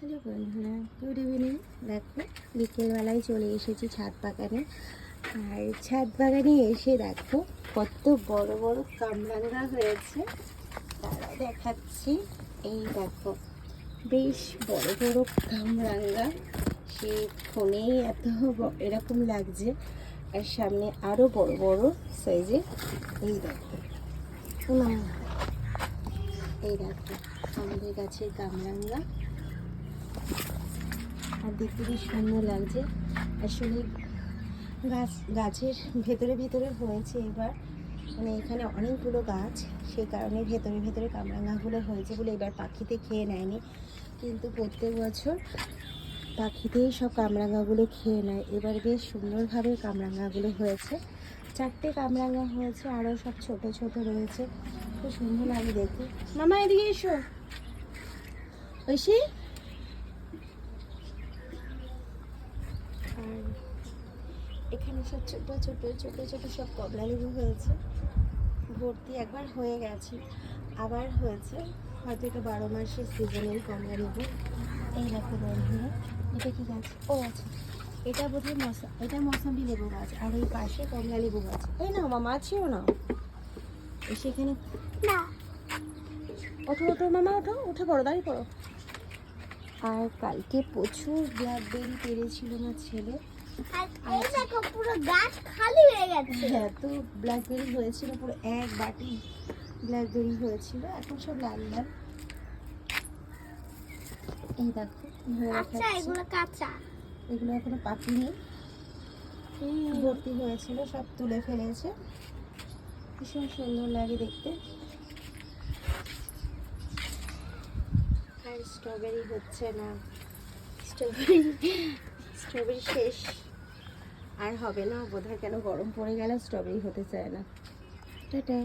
Hello বন্ধুরা, good evening. দেখো বিকেলবেলায় চলে এসেছি ছাদ বাগানে। আর ছাদ বাগানে এসে দেখো কত বড় বড় কামরাঙা হয়েছে, তারা দেখাচ্ছি। এই দেখো বেশ বড় বড় কামরাঙা, সে ফোনেই এত এরকম লাগছে। আর সামনে আরও বড় বড় সাইজে। এই দেখো এই দেখো আমাদের গাছের কামরাঙা, আর দেখতে বেশ সুন্দর লাগছে। আসলে গাছের ভেতরে ভেতরে হয়েছে এবার, মানে এখানে অনেকগুলো গাছ, সেই কারণে ভেতরে ভেতরে কামরাঙাগুলো হয়েছে বলে এবার পাখিতে খেয়ে নেয়নি। কিন্তু প্রত্যেক বছর পাখিতেই সব কামরাঙাগুলো খেয়ে নেয়। এবার বেশ সুন্দরভাবে কামরাঙাগুলো হয়েছে। 4টে কামরাঙা হয়েছে, আরও সব ছোট ছোট রয়েছে। খুব সুন্দর লাগে দেখতে। মামা এদিকে এসো, ঐশী। আর এখানে সব ছোট ছোট ছোট ছোট সব কমলা লেবু হয়েছে ভর্তি। একবার হয়ে গেছে, আবার হয়েছে, হয়তো এটা 12 মাসের সিজনের কমলা লেবু। এই দেখো বন্ধুরা, এটা কি গাছ? ও আচ্ছা, এটা বোধহয় এটা মৌসুমি লেবু গাছ, আর ওই পাশে কমলা লেবু গাছ। এই না মামা, আছেও না সেখানে। না, ওঠো ওঠো মামা, ওঠো, উঠে পড়ো, দাঁড়িয়ে পড়ো। আর কালকে প্রচুর ব্ল্যাকবেরি পেরেছিল আমার ছেলে। এই দেখো পুরো গাছ খালি হয়ে গেছে। হ্যাঁ, তো ব্ল্যাকবেরি হয়েছিল, পুরো এক বাটি ব্ল্যাকবেরি হয়েছিল। এখন সব লাল লাল। এই দেখো আচ্ছা, এগুলো কাঁচা, এগুলো এখনো পাকেনি, ভর্তি হয়েছিল, সব তুলে ফেলেছে। ভীষণ সুন্দর লাগে দেখতে। আর স্ট্রবেরি হচ্ছে না, স্ট্রবেরি শেষ, আর হবে না বোধহয়। কেন গরম পড়ে গেলে স্ট্রবেরি হতে চায় না। টাটা।